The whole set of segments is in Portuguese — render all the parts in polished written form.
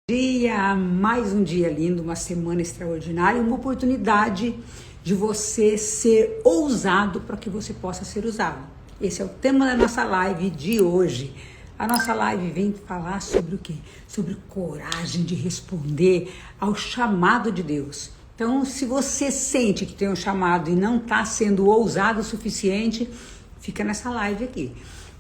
Dia, mais um dia lindo, uma semana extraordinária, uma oportunidade de você ser ousado para que você possa ser usado. Esse é o tema da nossa live de hoje. A nossa live vem falar sobre o quê? Sobre coragem de responder ao chamado de Deus. Então, se você sente que tem um chamado e não está sendo ousado o suficiente, fica nessa live aqui.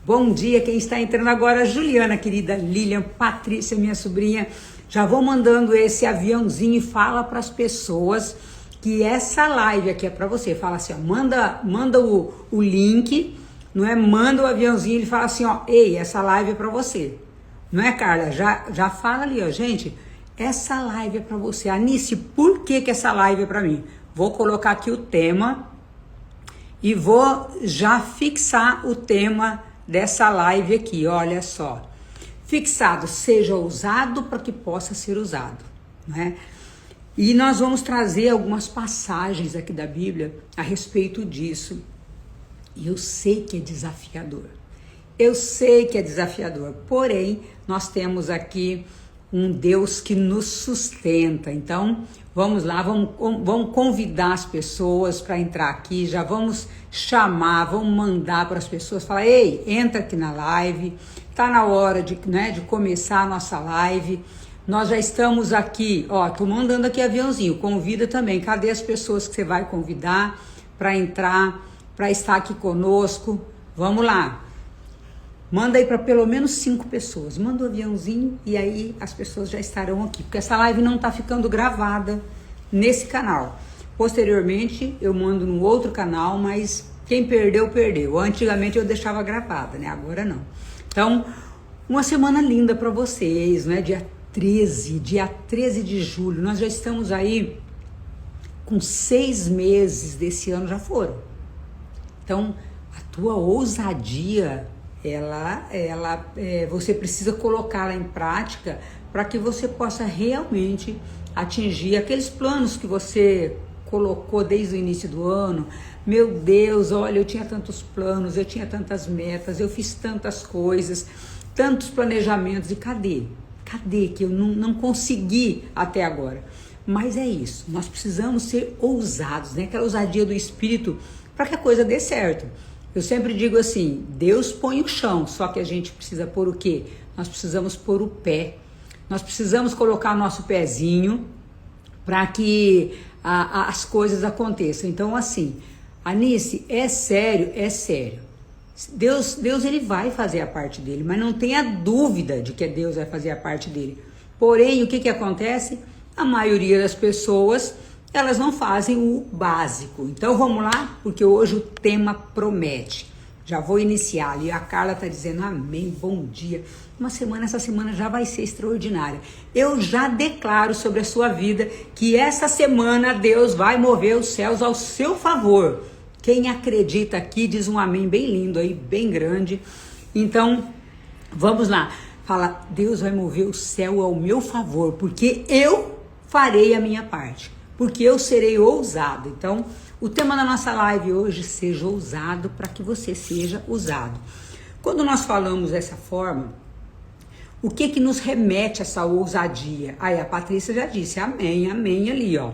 Bom dia, quem está entrando agora, Juliana, querida, Lilian, Patrícia, minha sobrinha. Já vou mandando esse aviãozinho e fala para as pessoas que essa live aqui é para você. Fala assim, ó, manda o link, não é? Manda o aviãozinho, ele fala assim, ó, ei, essa live é para você. Não é, Carla? Já fala ali, ó, gente, essa live é para você. Anice, por que essa live é para mim? Vou colocar aqui o tema e vou já fixar o tema dessa live aqui, olha só. Fixado, seja ousado para que possa ser usado, né? E nós vamos trazer algumas passagens aqui da Bíblia a respeito disso. E eu sei que é desafiador. Eu sei que é desafiador, porém, nós temos aqui um Deus que nos sustenta. Então, vamos lá, vamos convidar as pessoas para entrar aqui, já vamos chamar, vamos mandar para as pessoas, falar, ei, entra aqui na live, tá na hora de começar a nossa live, nós já estamos aqui, ó, tô mandando aqui aviãozinho, convida também, cadê as pessoas que você vai convidar para entrar, para estar aqui conosco, vamos lá. Manda aí para pelo menos 5 pessoas. Manda o aviãozinho e aí as pessoas já estarão aqui. Porque essa live não está ficando gravada nesse canal. Posteriormente eu mando no outro canal, mas quem perdeu, perdeu. Antigamente eu deixava gravada, né? Agora não. Então, uma semana linda para vocês, né? Dia 13 de julho. Nós já estamos aí com 6 meses desse ano já foram. Então, a tua ousadia... você precisa colocá-la em prática para que você possa realmente atingir aqueles planos que você colocou desde o início do ano. Meu Deus, olha, eu tinha tantos planos, eu tinha tantas metas, eu fiz tantas coisas, tantos planejamentos, e cadê? Cadê que eu não consegui até agora? Mas é isso, nós precisamos ser ousados, né? Aquela ousadia do Espírito para que a coisa dê certo. Eu sempre digo assim, Deus põe o chão, só que a gente precisa pôr o quê? Nós precisamos pôr o pé. Nós precisamos colocar nosso pezinho para que as coisas aconteçam. Então, assim, Anice, é sério, é sério. Deus ele vai fazer a parte dele, mas não tenha dúvida de que Deus vai fazer a parte dele. Porém, o que acontece? A maioria das pessoas... elas não fazem o básico. Então vamos lá, porque hoje o tema promete. Já vou iniciar ali. A Carla tá dizendo amém, bom dia. Essa semana já vai ser extraordinária. Eu já declaro sobre a sua vida que essa semana Deus vai mover os céus ao seu favor. Quem acredita aqui diz um amém bem lindo aí, bem grande. Então, vamos lá. Fala, Deus vai mover o céu ao meu favor, porque eu farei a minha parte. Porque eu serei ousado. Então, o tema da nossa live hoje, seja ousado para que você seja usado. Quando nós falamos dessa forma, o que nos remete a essa ousadia? Aí a Patrícia já disse, amém, amém ali, ó.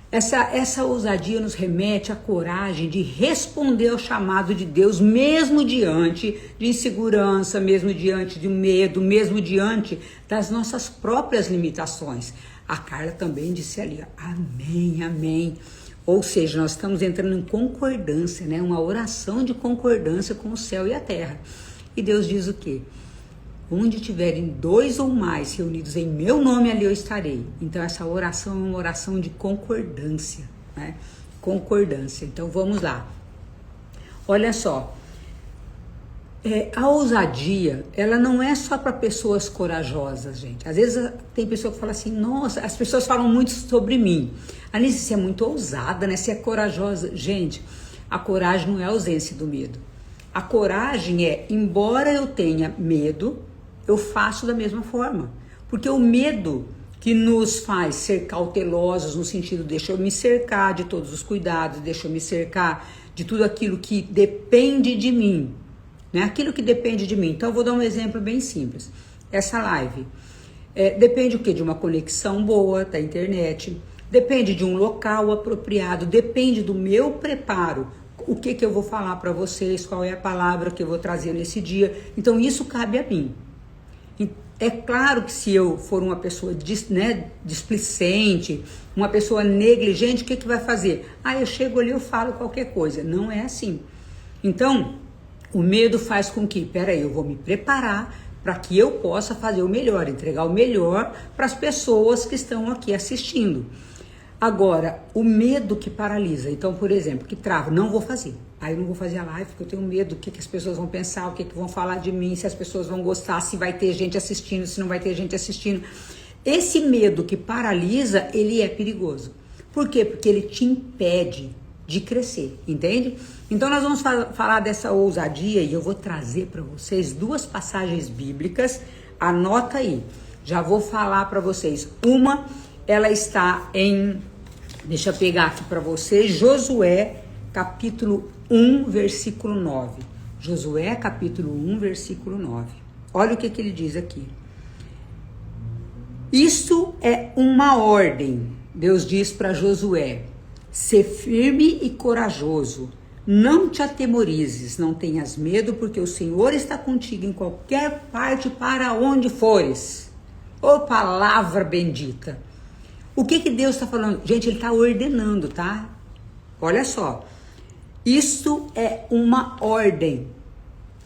Essa ousadia nos remete à coragem de responder ao chamado de Deus, mesmo diante de insegurança, mesmo diante de medo, mesmo diante das nossas próprias limitações. A Carla também disse ali, ó, amém, amém. Ou seja, nós estamos entrando em concordância, né? Uma oração de concordância com o céu e a terra. E Deus diz o quê? Onde tiverem 2 ou mais reunidos em meu nome, ali eu estarei. Então, essa oração é uma oração de concordância, né? Concordância. Então, vamos lá. Olha só. A ousadia, ela não é só para pessoas corajosas, gente. Às vezes tem pessoa que fala assim, nossa, as pessoas falam muito sobre mim. Anice, você é muito ousada, né? Você é corajosa. Gente, a coragem não é a ausência do medo. A coragem é, embora eu tenha medo, eu faço da mesma forma. Porque o medo que nos faz ser cautelosos no sentido, deixa eu me cercar de todos os cuidados, deixa eu me cercar de tudo aquilo que depende de mim. Né? Aquilo que depende de mim. Então eu vou dar um exemplo bem simples. Essa live, Depende o quê? De uma conexão boa da internet, depende de um local apropriado, depende do meu preparo, o que eu vou falar para vocês, qual é a palavra que eu vou trazer nesse dia. Então isso cabe a mim. É claro que se eu for uma pessoa displicente, uma pessoa negligente, o que vai fazer? Eu chego ali, eu falo qualquer coisa. Não é assim. Então, o medo faz com que, peraí, eu vou me preparar para que eu possa fazer o melhor, entregar o melhor para as pessoas que estão aqui assistindo. Agora, o medo que paralisa, então, por exemplo, que trava, não vou fazer. Eu não vou fazer a live porque eu tenho medo do que as pessoas vão pensar, o que vão falar de mim, se as pessoas vão gostar, se vai ter gente assistindo, se não vai ter gente assistindo. Esse medo que paralisa, ele é perigoso. Por quê? Porque ele te impede de crescer, entende? Então nós vamos falar dessa ousadia e eu vou trazer para vocês 2 passagens bíblicas, anota aí. Já vou falar para vocês. Uma, ela está em, deixa eu pegar aqui para vocês, Josué, capítulo 1, versículo 9. Josué, capítulo 1, versículo 9. Olha o que ele diz aqui. Isso é uma ordem. Deus diz para Josué: ser firme e corajoso. Não te atemorizes, não tenhas medo, porque o Senhor está contigo em qualquer parte para onde fores. Ô palavra bendita! O que Deus está falando? Gente, ele está ordenando, tá? Olha só. Isso é uma ordem.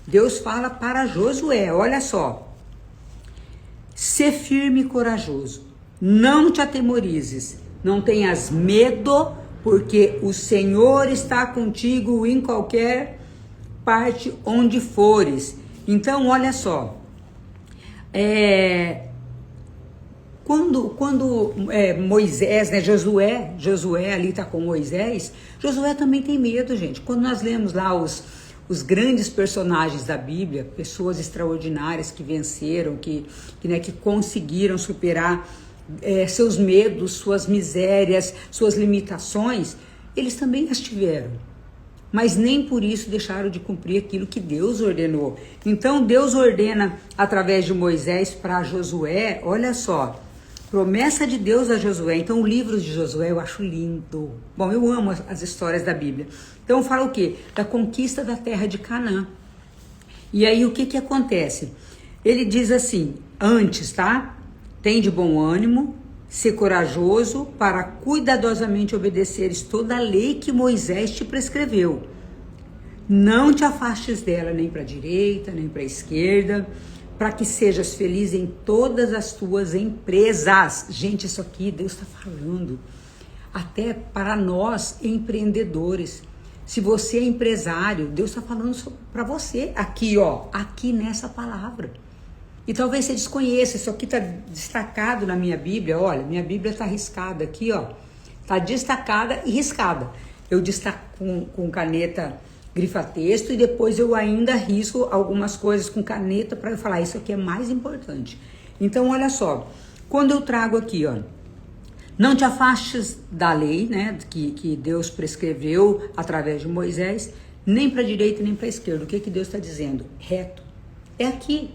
Deus fala para Josué, olha só. Ser firme e corajoso. Não te atemorizes, não tenhas medo, porque o Senhor está contigo em qualquer parte onde fores. Então, olha só. Quando Moisés, né, Josué ali está com Moisés, Josué também tem medo, gente. Quando nós lemos lá os grandes personagens da Bíblia, pessoas extraordinárias que venceram, que conseguiram superar seus medos, suas misérias, suas limitações, eles também as tiveram. Mas nem por isso deixaram de cumprir aquilo que Deus ordenou. Então Deus ordena através de Moisés para Josué, olha só, promessa de Deus a Josué. Então o livro de Josué eu acho lindo. Bom, eu amo as histórias da Bíblia. Então fala o quê? Da conquista da terra de Canaã. E aí o que acontece? Ele diz assim, antes, tá? Tem de bom ânimo, ser corajoso para cuidadosamente obedeceres toda a lei que Moisés te prescreveu. Não te afastes dela nem para a direita, nem para a esquerda, para que sejas feliz em todas as tuas empresas. Gente, isso aqui Deus está falando até para nós empreendedores. Se você é empresário, Deus está falando para você aqui, ó, aqui nessa palavra. E talvez você desconheça, isso aqui está destacado na minha Bíblia. Olha, minha Bíblia está riscada aqui, ó. Está destacada e riscada. Eu destaco com caneta grifa-texto e depois eu ainda risco algumas coisas com caneta para eu falar, isso aqui é mais importante. Então, olha só, quando eu trago aqui, ó, não te afastes da lei, né, que Deus prescreveu através de Moisés, nem para a direita nem para a esquerda. O que Deus está dizendo? Reto. É aqui.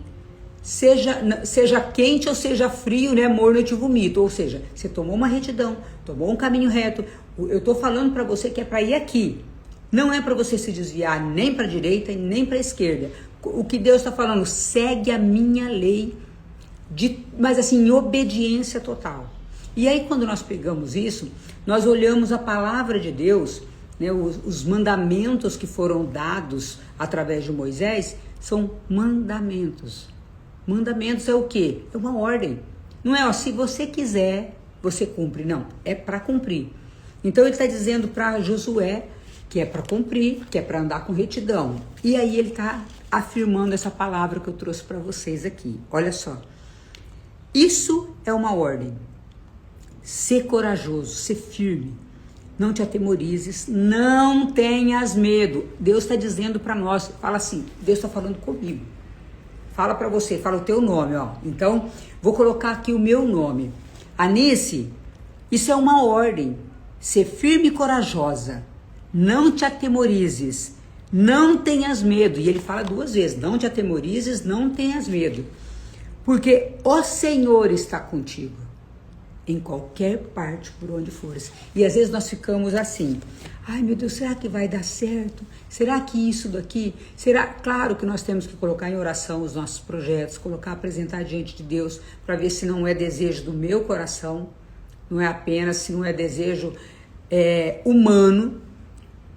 Seja quente ou seja frio, né, morno eu te vomito. Ou seja, você tomou uma retidão, tomou um caminho reto. Eu estou falando para você que é para ir aqui. Não é para você se desviar nem para a direita nem para a esquerda. O que Deus está falando, segue a minha lei, mas assim, em obediência total. E aí quando nós pegamos isso, nós olhamos a palavra de Deus, né, os mandamentos que foram dados através de Moisés, são mandamentos. Mandamentos é o quê? É uma ordem. Não é, ó, se você quiser, você cumpre. Não, é para cumprir. Então ele está dizendo para Josué que é para cumprir, que é para andar com retidão. E aí ele está afirmando essa palavra que eu trouxe para vocês aqui. Olha só. Isso é uma ordem. Ser corajoso, ser firme. Não te atemorizes, não tenhas medo. Deus está dizendo para nós, fala assim, Deus está falando comigo. Fala para você, fala o teu nome, ó. Então, vou colocar aqui o meu nome. Anice, isso é uma ordem. Ser firme e corajosa. Não te atemorizes. Não tenhas medo. E ele fala 2 vezes. Não te atemorizes, não tenhas medo. porque o Senhor está contigo em qualquer parte por onde fores. E às vezes nós ficamos assim, ai meu Deus, será que vai dar certo? Será que isso daqui? Será? Claro que nós temos que colocar em oração os nossos projetos, apresentar diante de Deus, para ver se não é desejo do meu coração, não é apenas se não é desejo humano.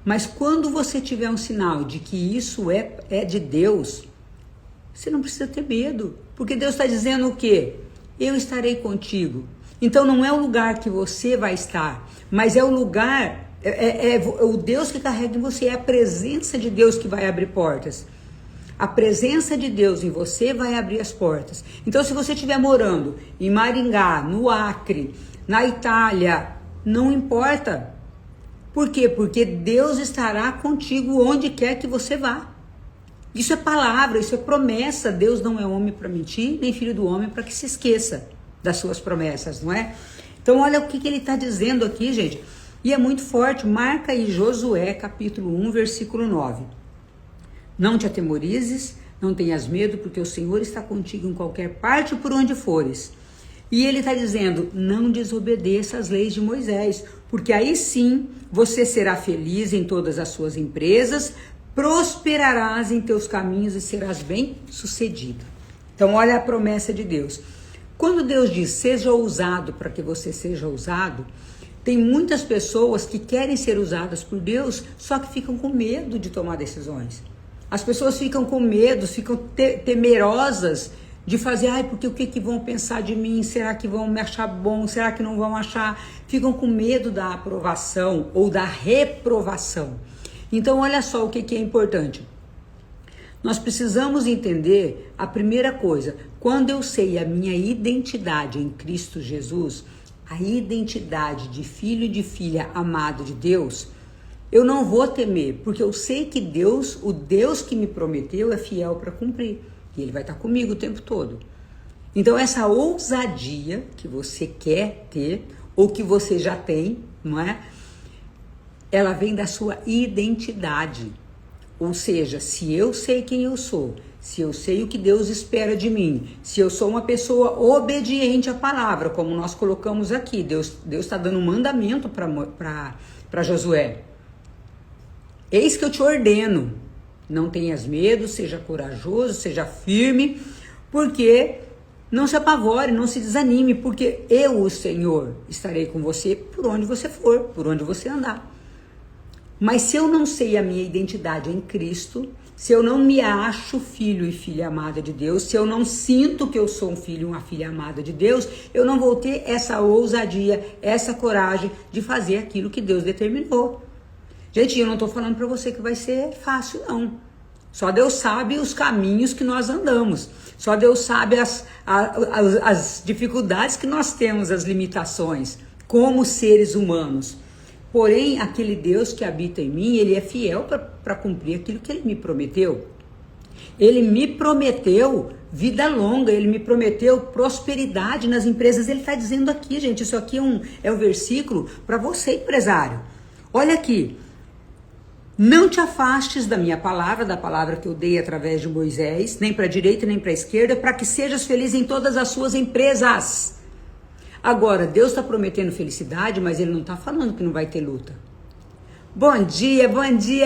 Mas quando você tiver um sinal de que isso é de Deus, você não precisa ter medo, porque Deus está dizendo o quê? Eu estarei contigo. Então não é o lugar que você vai estar, mas é o lugar, o Deus que carrega em você, é a presença de Deus que vai abrir portas. A presença de Deus em você vai abrir as portas. Então se você estiver morando em Maringá, no Acre, na Itália, não importa. Por quê? Porque Deus estará contigo onde quer que você vá. Isso é palavra, isso é promessa. Deus não é homem para mentir, nem filho do homem para que se esqueça das suas promessas, não é? Então olha o que ele está dizendo aqui, gente. E é muito forte. Marca aí Josué capítulo 1, versículo 9. Não te atemorizes, não tenhas medo, porque o Senhor está contigo em qualquer parte por onde fores. E ele está dizendo, não desobedeça as leis de Moisés, porque aí sim você será feliz em todas as suas empresas, prosperarás em teus caminhos e serás bem-sucedido. Então olha a promessa de Deus. Quando Deus diz, seja ousado para que você seja ousado, tem muitas pessoas que querem ser usadas por Deus, só que ficam com medo de tomar decisões. As pessoas ficam com medo, ficam temerosas de fazer, porque o que vão pensar de mim? Será que vão me achar bom? Será que não vão achar? Ficam com medo da aprovação ou da reprovação. Então olha só o que é importante. Nós precisamos entender a primeira coisa, quando eu sei a minha identidade em Cristo Jesus, a identidade de filho e de filha amado de Deus, eu não vou temer, porque eu sei que Deus, o Deus que me prometeu, é fiel para cumprir. E Ele vai estar comigo o tempo todo. Então essa ousadia que você quer ter, ou que você já tem, não é? Ela vem da sua identidade. Ou seja, se eu sei quem eu sou, se eu sei o que Deus espera de mim, se eu sou uma pessoa obediente à palavra, como nós colocamos aqui, Deus está dando um mandamento para Josué. Eis que eu te ordeno, não tenhas medo, seja corajoso, seja firme, porque não se apavore, não se desanime, porque eu, o Senhor, estarei com você por onde você for, por onde você andar. Mas se eu não sei a minha identidade em Cristo, se eu não me acho filho e filha amada de Deus, se eu não sinto que eu sou um filho e uma filha amada de Deus, eu não vou ter essa ousadia, essa coragem de fazer aquilo que Deus determinou. Gente, eu não estou falando para você que vai ser fácil, não. Só Deus sabe os caminhos que nós andamos. Só Deus sabe as dificuldades que nós temos, as limitações, como seres humanos. Porém, aquele Deus que habita em mim, Ele é fiel para cumprir aquilo que Ele me prometeu. Ele me prometeu vida longa, Ele me prometeu prosperidade nas empresas. Ele está dizendo aqui, gente, isso aqui é um versículo para você, empresário. Olha aqui. Não te afastes da minha palavra, da palavra que eu dei através de Moisés, nem para a direita nem para a esquerda, para que sejas feliz em todas as suas empresas. Agora, Deus está prometendo felicidade, mas Ele não está falando que não vai ter luta. Bom dia,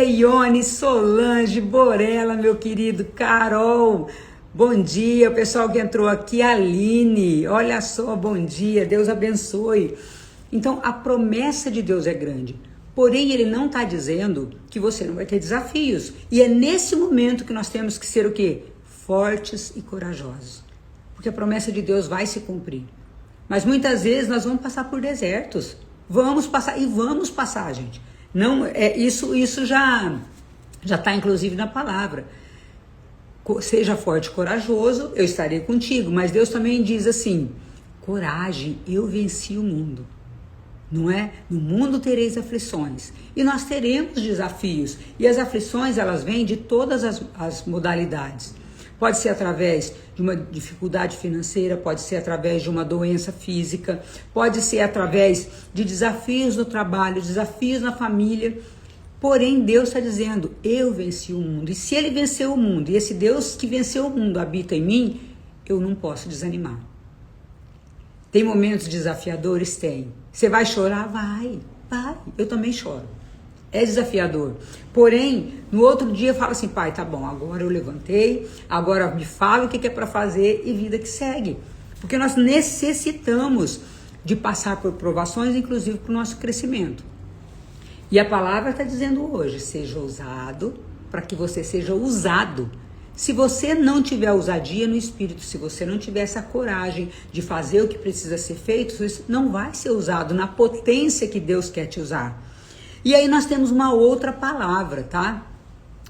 Ione, Solange, Borella, meu querido, Carol. Bom dia, o pessoal que entrou aqui, Aline, olha só, bom dia, Deus abençoe. Então, a promessa de Deus é grande. Porém, Ele não está dizendo que você não vai ter desafios. E é nesse momento que nós temos que ser o quê? Fortes e corajosos. Porque a promessa de Deus vai se cumprir. Mas muitas vezes nós vamos passar por desertos. Vamos passar, gente. Não, isso já está inclusive na palavra. Seja forte e corajoso, eu estarei contigo. Mas Deus também diz assim, coragem, eu venci o mundo. Não é? No mundo tereis aflições. E nós teremos desafios. E as aflições, elas vêm de todas as modalidades. Pode ser através de uma dificuldade financeira, pode ser através de uma doença física, pode ser através de desafios no trabalho, desafios na família. Porém, Deus está dizendo, eu venci o mundo. E se Ele venceu o mundo, e esse Deus que venceu o mundo habita em mim, eu não posso desanimar. Tem momentos desafiadores? Tem. Você vai chorar? Vai. Eu também choro. É desafiador. Porém, no outro dia eu falo assim, pai, tá bom, agora eu levantei, agora me fala o que é para fazer e vida que segue. Porque nós necessitamos de passar por provações, inclusive para o nosso crescimento. E a palavra está dizendo hoje, seja ousado para que você seja usado. Se você não tiver ousadia no espírito, se você não tiver essa coragem de fazer o que precisa ser feito, você não vai ser usado na potência que Deus quer te usar. E aí nós temos uma outra palavra, tá?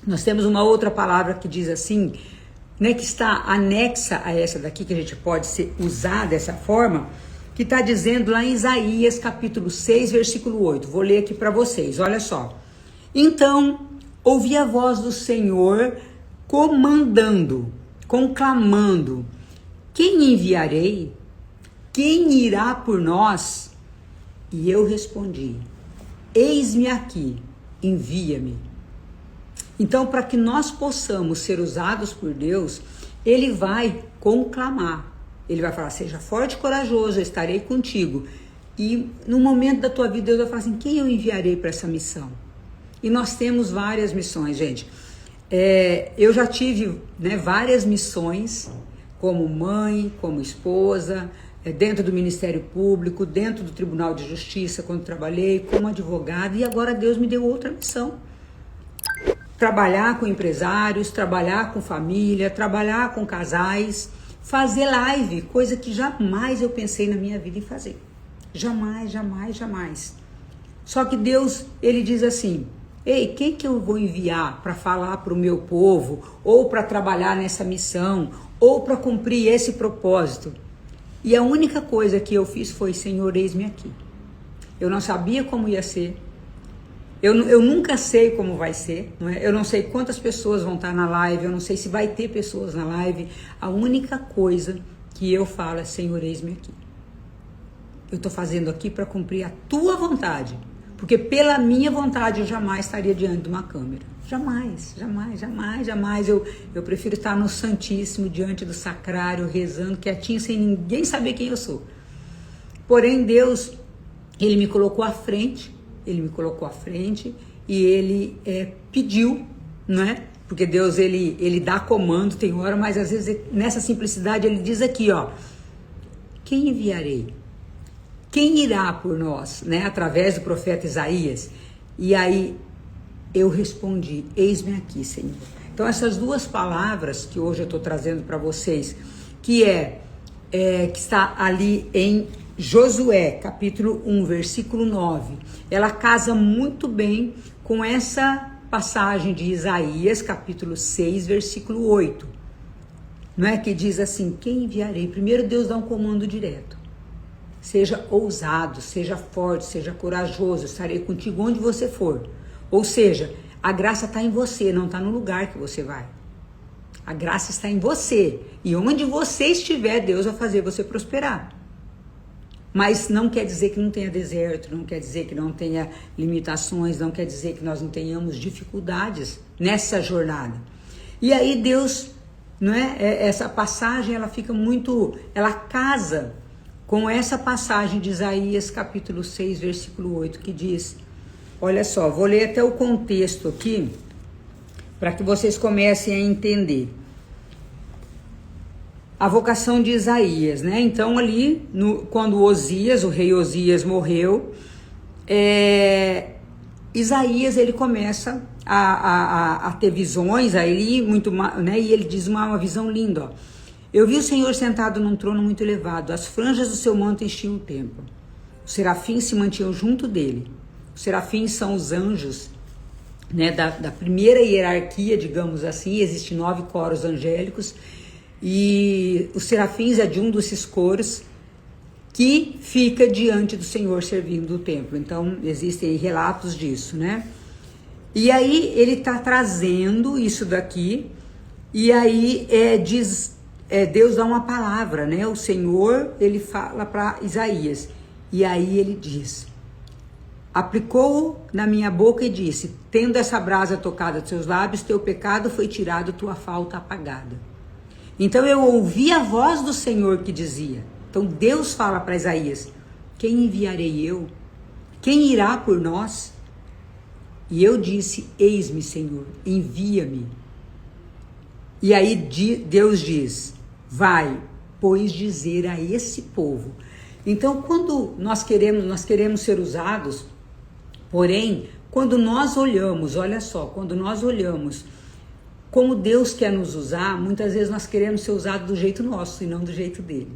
Nós temos uma outra palavra que diz assim, né, que está anexa a essa daqui, que a gente pode usar dessa forma, que está dizendo lá em Isaías capítulo 6, versículo 8. Vou ler aqui para vocês, olha só. Então, ouvi a voz do Senhor comandando, conclamando, quem enviarei? Quem irá por nós? E eu respondi, eis-me aqui, envia-me. Então, para que nós possamos ser usados por Deus, Ele vai conclamar. Ele vai falar, seja forte e corajoso, eu estarei contigo. E no momento da tua vida, Deus vai falar assim, quem eu enviarei para essa missão? E nós temos várias missões, gente. Eu já tive, né, várias missões, como mãe, como esposa, dentro do Ministério Público, dentro do Tribunal de Justiça, quando trabalhei, como advogada, e agora Deus me deu outra missão. Trabalhar com empresários, trabalhar com família, trabalhar com casais, fazer live, coisa que jamais eu pensei na minha vida em fazer. Jamais, jamais, jamais. Só que Deus, Ele diz assim, ei, quem que eu vou enviar para falar para o meu povo, ou para trabalhar nessa missão, ou para cumprir esse propósito? E a única coisa que eu fiz foi, Senhor, eis-me aqui. Eu não sabia como ia ser. Eu nunca sei como vai ser, não é? Eu não sei quantas pessoas vão estar na live, eu não sei se vai ter pessoas na live. A única coisa que eu falo é, Senhor, eis-me aqui. Eu estou fazendo aqui para cumprir a tua vontade, porque pela minha vontade eu jamais estaria diante de uma câmera. Jamais, jamais, jamais, jamais. Eu prefiro estar no Santíssimo, diante do Sacrário, rezando quietinho, sem ninguém saber quem eu sou. Porém, Deus, Ele me colocou à frente. Ele me colocou à frente e Ele pediu, né? Porque Deus, ele dá comando, tem hora, mas às vezes nessa simplicidade Ele diz aqui, ó, quem enviarei? Quem irá por nós, né? Através do profeta Isaías. E aí eu respondi, eis-me aqui, Senhor. Então essas duas palavras que hoje eu estou trazendo para vocês, que está ali em Josué, capítulo 1, versículo 9, ela casa muito bem com essa passagem de Isaías, capítulo 6, versículo 8, não é? Que diz assim, quem enviarei? Primeiro Deus dá um comando direto, seja ousado, seja forte, seja corajoso, estarei contigo onde você for. Ou seja, a graça está em você, não está no lugar que você vai. A graça está em você, e onde você estiver, Deus vai fazer você prosperar. Mas não quer dizer que não tenha deserto, não quer dizer que não tenha limitações, não quer dizer que nós não tenhamos dificuldades nessa jornada. E aí Deus, não é? Essa passagem, ela fica muito, ela casa com essa passagem de Isaías capítulo 6, versículo 8, que diz, olha só, vou ler até o contexto aqui, para que vocês comecem a entender. A vocação de Isaías, né? Então ali, quando Osias, o rei Osias morreu, Isaías, ele começa a ter visões, aí muito, né? E ele diz uma visão linda, ó. Eu vi o Senhor sentado num trono muito elevado, as franjas do seu manto enchiam o templo. Os serafins se mantinham junto dele. Os serafins são os anjos, né? Da primeira hierarquia, digamos assim, existem 9 coros angélicos, e os serafins é de um desses coros que fica diante do Senhor servindo o templo. Então existem relatos disso, né? E aí ele está trazendo isso daqui, e aí Deus dá uma palavra, né? O Senhor, ele fala para Isaías, e aí ele diz, aplicou na minha boca e disse, tendo essa brasa tocada dos seus lábios, teu pecado foi tirado, tua falta apagada. Então eu ouvi a voz do Senhor que dizia. Então Deus fala para Isaías: quem enviarei eu? Quem irá por nós? E eu disse: eis-me, Senhor, envia-me. E aí Deus diz: vai, pois dizer a esse povo. Então, quando nós queremos ser usados, porém, quando nós olhamos, olha só, quando nós olhamos como Deus quer nos usar, muitas vezes nós queremos ser usados do jeito nosso e não do jeito dele.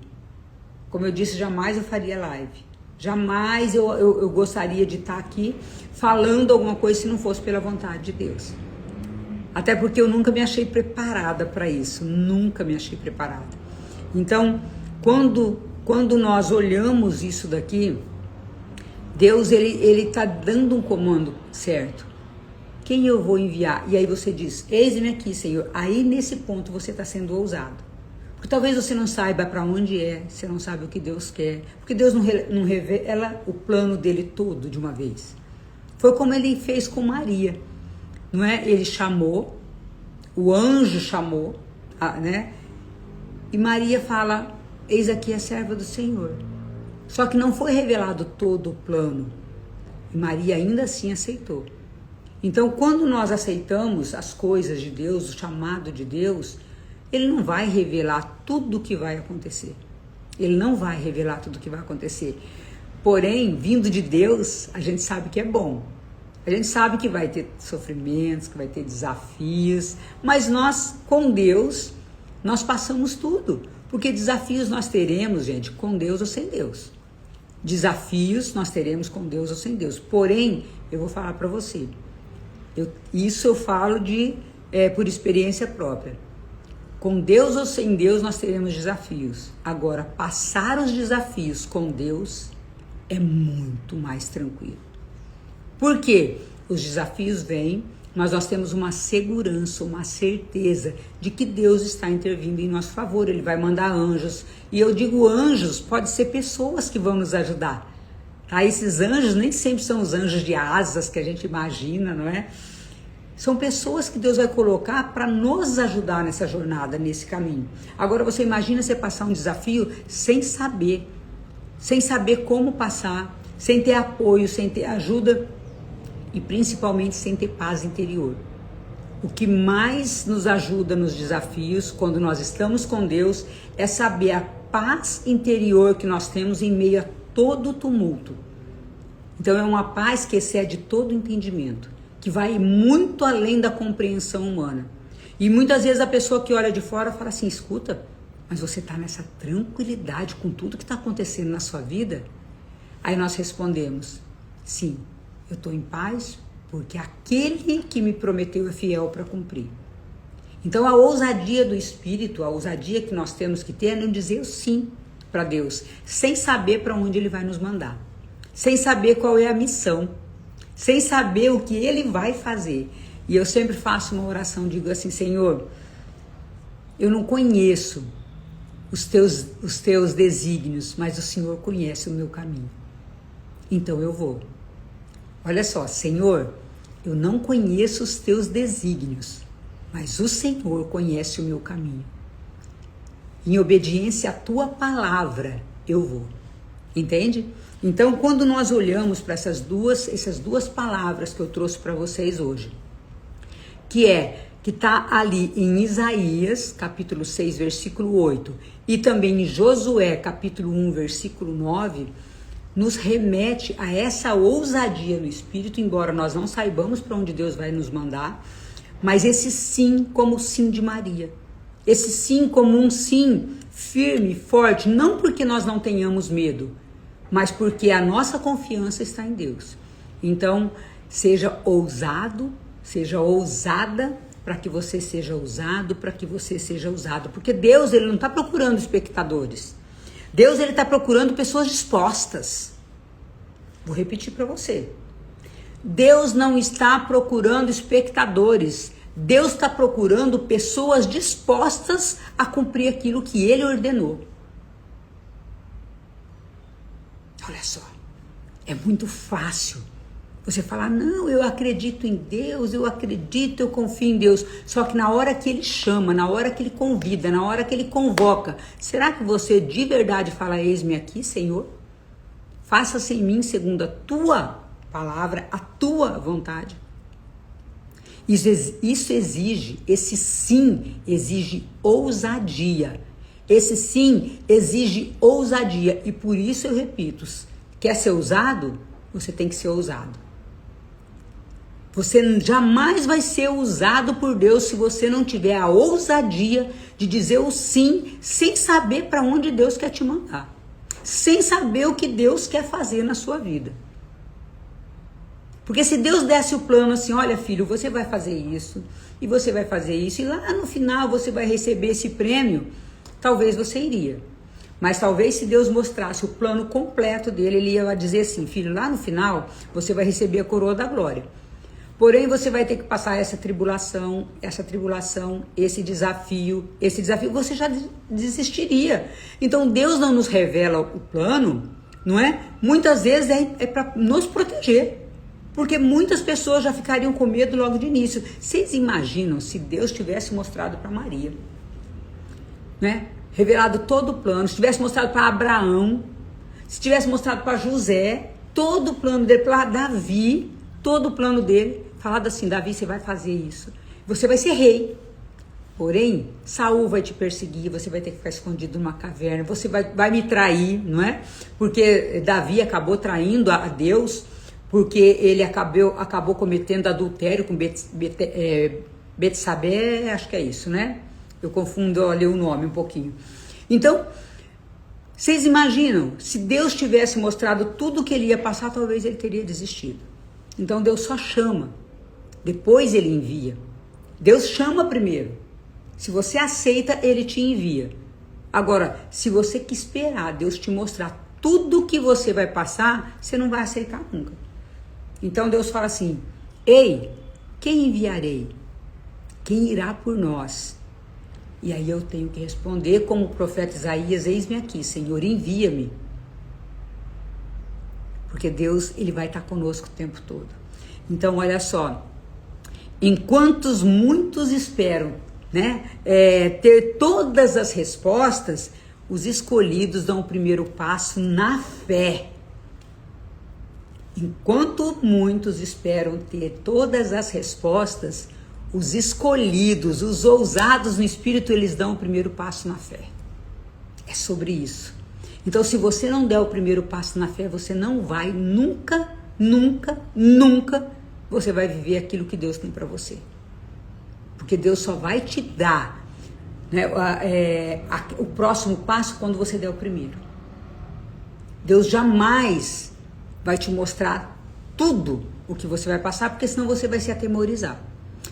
Como eu disse, jamais eu faria live. Jamais eu gostaria de estar aqui falando alguma coisa se não fosse pela vontade de Deus. Até porque eu nunca me achei preparada para isso. Nunca me achei preparada. Então, quando nós olhamos isso daqui, Deus ele está dando um comando certo. Quem eu vou enviar? E aí você diz: eis-me aqui, Senhor. Aí nesse ponto você está sendo ousado. Porque talvez você não saiba para onde é, você não sabe o que Deus quer. Porque Deus não revela o plano dele todo de uma vez. Foi como ele fez com Maria, não é? Ele chamou, o anjo chamou, né? E Maria fala: eis aqui a serva do Senhor. Só que não foi revelado todo o plano. E Maria ainda assim aceitou. Então, quando nós aceitamos as coisas de Deus, o chamado de Deus, ele não vai revelar tudo o que vai acontecer. Ele não vai revelar tudo o que vai acontecer. Porém, vindo de Deus, a gente sabe que é bom. A gente sabe que vai ter sofrimentos, que vai ter desafios, mas nós, com Deus, nós passamos tudo. Porque desafios nós teremos, gente, com Deus ou sem Deus. Desafios nós teremos com Deus ou sem Deus. Porém, eu vou falar para você. Isso eu falo por experiência própria. Com Deus ou sem Deus nós teremos desafios. Agora, passar os desafios com Deus é muito mais tranquilo. Por quê? Os desafios vêm, mas nós temos uma segurança, uma certeza de que Deus está intervindo em nosso favor. Ele vai mandar anjos. E eu digo anjos, pode ser pessoas que vão nos ajudar. Tá? Esses anjos nem sempre são os anjos de asas que a gente imagina, não é? São pessoas que Deus vai colocar para nos ajudar nessa jornada, nesse caminho. Agora você imagina você passar um desafio sem saber como passar, sem ter apoio, sem ter ajuda e principalmente sem ter paz interior. O que mais nos ajuda nos desafios, quando nós estamos com Deus, é saber a paz interior que nós temos em meio a todo o tumulto. Então é uma paz que excede todo entendimento, que vai muito além da compreensão humana. E muitas vezes a pessoa que olha de fora fala assim: escuta, mas você está nessa tranquilidade com tudo que está acontecendo na sua vida? Aí nós respondemos: sim, eu estou em paz porque aquele que me prometeu é fiel para cumprir. Então a ousadia do Espírito, a ousadia que nós temos que ter é não dizer sim para Deus, sem saber para onde Ele vai nos mandar, sem saber qual é a missão, sem saber o que Ele vai fazer. E eu sempre faço uma oração, digo assim: Senhor, eu não conheço os teus desígnios, mas o Senhor conhece o meu caminho. Então eu vou. Olha só, Senhor, eu não conheço os teus desígnios, mas o Senhor conhece o meu caminho. Em obediência à tua palavra, eu vou. Entende? Então, quando nós olhamos para essas duas palavras que eu trouxe para vocês hoje, que está ali em Isaías, capítulo 6, versículo 8, e também em Josué, capítulo 1, versículo 9, nos remete a essa ousadia no Espírito, embora nós não saibamos para onde Deus vai nos mandar, mas esse sim como o sim de Maria. Esse sim como um sim firme, forte, não porque nós não tenhamos medo, mas porque a nossa confiança está em Deus. Então, seja ousado, seja ousada, para que você seja ousado, para que você seja usado. Porque Deus, Ele não está procurando espectadores. Deus, Ele está procurando pessoas dispostas. Vou repetir para você. Deus não está procurando espectadores. Deus está procurando pessoas dispostas a cumprir aquilo que Ele ordenou. Olha só, é muito fácil Você fala, não, eu acredito em Deus, eu acredito, eu confio em Deus. Só que na hora que Ele chama, na hora que Ele convida, na hora que Ele convoca, será que você de verdade fala, eis-me aqui, Senhor? Faça-se em mim segundo a tua palavra, a tua vontade. Isso exige, esse sim exige ousadia. Esse sim exige ousadia. E por isso eu repito, quer ser ousado? Você tem que ser ousado. Você jamais vai ser usado por Deus se você não tiver a ousadia de dizer o sim, sem saber para onde Deus quer te mandar. Sem saber o que Deus quer fazer na sua vida. Porque se Deus desse o plano assim, olha filho, você vai fazer isso, e você vai fazer isso, e lá no final você vai receber esse prêmio, talvez você iria. Mas talvez se Deus mostrasse o plano completo dele, ele ia dizer assim, filho, lá no final você vai receber a coroa da glória. Porém, você vai ter que passar essa tribulação, esse desafio você já desistiria. Então, Deus não nos revela o plano, não é? Muitas vezes é para nos proteger. Porque muitas pessoas já ficariam com medo logo de início. Vocês imaginam se Deus tivesse mostrado para Maria, né? Revelado todo o plano, se tivesse mostrado para Abraão, se tivesse mostrado para José, todo o plano dele, para Davi, todo o plano dele, falado assim, Davi, você vai fazer isso, você vai ser rei. Porém, Saul vai te perseguir, você vai ter que ficar escondido numa caverna, você vai me trair, não é? Porque Davi acabou traindo a Deus, porque ele acabou cometendo adultério com Betsabé, acho que é isso, né? Eu confundo ali o nome um pouquinho. Então, vocês imaginam, se Deus tivesse mostrado tudo o que ele ia passar, talvez ele teria desistido. Então Deus só chama, depois ele envia. Deus chama primeiro. Se você aceita, ele te envia. Agora, se você que esperar Deus te mostrar tudo o que você vai passar, você não vai aceitar nunca. Então Deus fala assim, ei, quem enviarei? Quem irá por nós? E aí eu tenho que responder como o profeta Isaías, eis-me aqui, Senhor, envia-me. Porque Deus, ele vai estar conosco o tempo todo. Então, olha só, enquanto muitos esperam, né, ter todas as respostas, os escolhidos dão o primeiro passo na fé. Enquanto muitos esperam ter todas as respostas, os escolhidos, os ousados no Espírito, eles dão o primeiro passo na fé. É sobre isso. Então, se você não der o primeiro passo na fé, você não vai nunca, você vai viver aquilo que Deus tem para você. Porque Deus só vai te dar, né, o próximo passo quando você der o primeiro. Deus jamais vai te mostrar tudo o que você vai passar, porque senão você vai se atemorizar.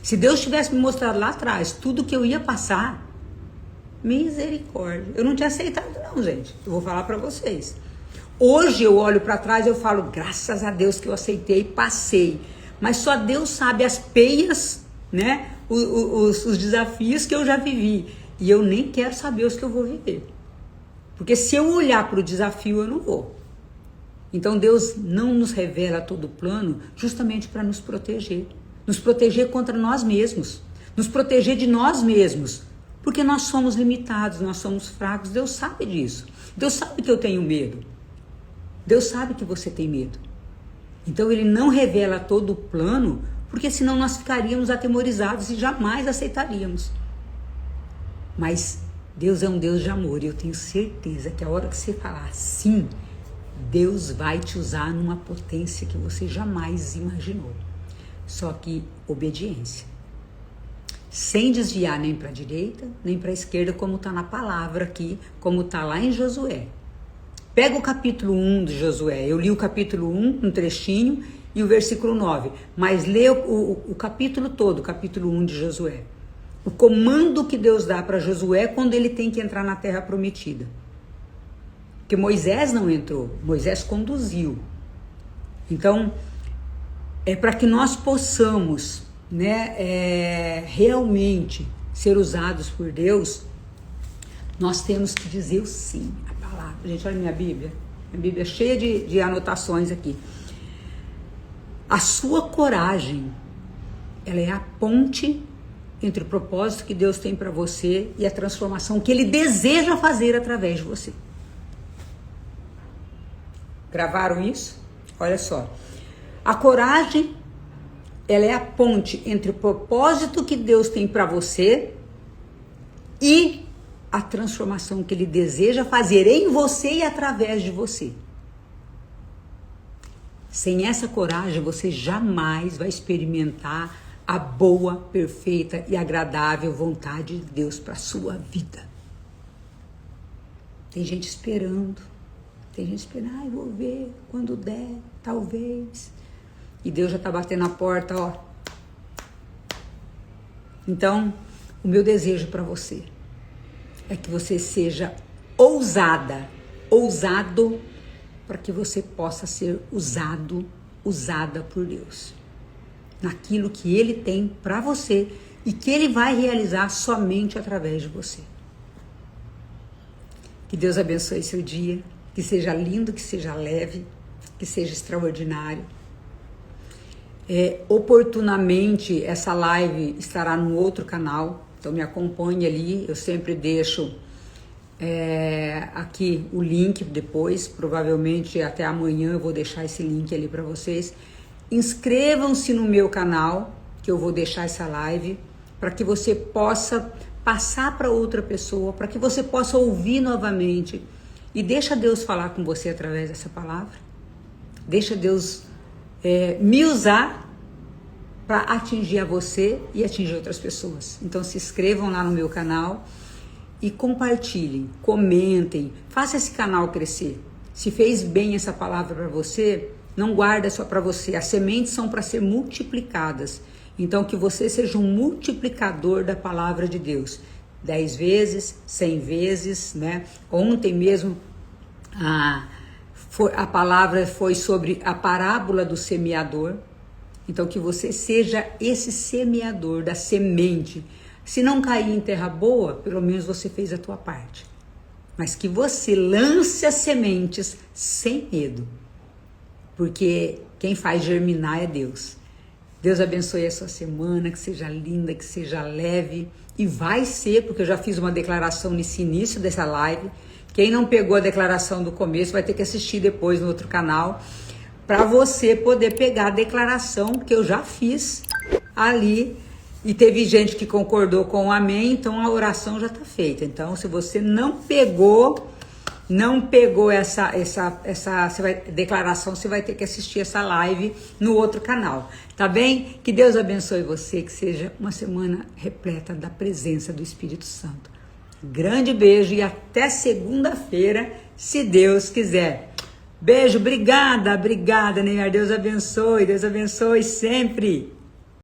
Se Deus tivesse me mostrado lá atrás tudo que eu ia passar, misericórdia, eu não tinha aceitado não, gente. Eu vou falar para vocês. Hoje eu olho para trás e eu falo, graças a Deus que eu aceitei, passei. Mas só Deus sabe as peias, né? Os desafios que eu já vivi. E eu nem quero saber os que eu vou viver. Porque se eu olhar para o desafio, eu não vou. Então Deus não nos revela todo o plano justamente para nos proteger. Nos proteger contra nós mesmos. Nos proteger de nós mesmos. Porque nós somos limitados, nós somos fracos. Deus sabe disso. Deus sabe que eu tenho medo. Deus sabe que você tem medo. Então ele não revela todo o plano, porque senão nós ficaríamos atemorizados e jamais aceitaríamos. Mas Deus é um Deus de amor e eu tenho certeza que a hora que você falar sim, Deus vai te usar numa potência que você jamais imaginou. Só que obediência. Sem desviar nem para a direita, nem para a esquerda, como está na palavra aqui, como está lá em Josué. Pega o capítulo 1 de Josué. Eu li o capítulo 1, um trechinho, e o versículo 9. Mas lê o capítulo todo, o capítulo 1 de Josué. O comando que Deus dá para Josué quando ele tem que entrar na terra prometida. Porque Moisés não entrou, Moisés conduziu. Então, é para que nós possamos, né, realmente ser usados por Deus, nós temos que dizer o sim, a palavra. Gente, olha minha Bíblia é cheia de anotações aqui. A sua coragem, ela é a ponte entre o propósito que Deus tem para você e a transformação que Ele deseja fazer através de você. Gravaram isso? Olha só. A coragem, ela é a ponte entre o propósito que Deus tem para você e a transformação que Ele deseja fazer em você e através de você. Sem essa coragem, você jamais vai experimentar a boa, perfeita e agradável vontade de Deus para a sua vida. Tem gente esperando. Tem gente esperando, eu vou ver quando der, talvez. E Deus já está batendo na porta, ó. Então, o meu desejo para você é que você seja ousada, ousado, para que você possa ser usada por Deus. Naquilo que Ele tem para você e que Ele vai realizar somente através de você. Que Deus abençoe seu dia, que seja lindo, que seja leve, que seja extraordinário. Oportunamente, essa live estará no outro canal, então me acompanhe ali, eu sempre deixo aqui o link depois, provavelmente até amanhã eu vou deixar esse link ali para vocês. Inscrevam-se no meu canal, que eu vou deixar essa live, para que você possa passar para outra pessoa, para que você possa ouvir novamente. E deixa Deus falar com você através dessa palavra. Deixa Deus me usar para atingir a você e atingir outras pessoas. Então se inscrevam lá no meu canal e compartilhem, comentem, faça esse canal crescer. Se fez bem essa palavra para você, não guarda só para você. As sementes são para ser multiplicadas. Então que você seja um multiplicador da palavra de Deus. 10 vezes, 100 vezes, né? Ontem mesmo a palavra foi sobre a parábola do semeador. Então que você seja esse semeador da semente. Se não cair em terra boa, pelo menos você fez a tua parte. Mas que você lance as sementes sem medo. Porque quem faz germinar é Deus. Deus abençoe a sua semana, que seja linda, que seja leve. E vai ser, porque eu já fiz uma declaração nesse início dessa live. Quem não pegou a declaração do começo vai ter que assistir depois no outro canal, para você poder pegar a declaração que eu já fiz ali. E teve gente que concordou com o amém, então a oração já está feita. Então, se você não pegou essa declaração, você vai ter que assistir essa live no outro canal, tá bem? Que Deus abençoe você, que seja uma semana repleta da presença do Espírito Santo. Grande beijo e até segunda-feira, se Deus quiser. Beijo, obrigada, Neymar. Deus abençoe sempre.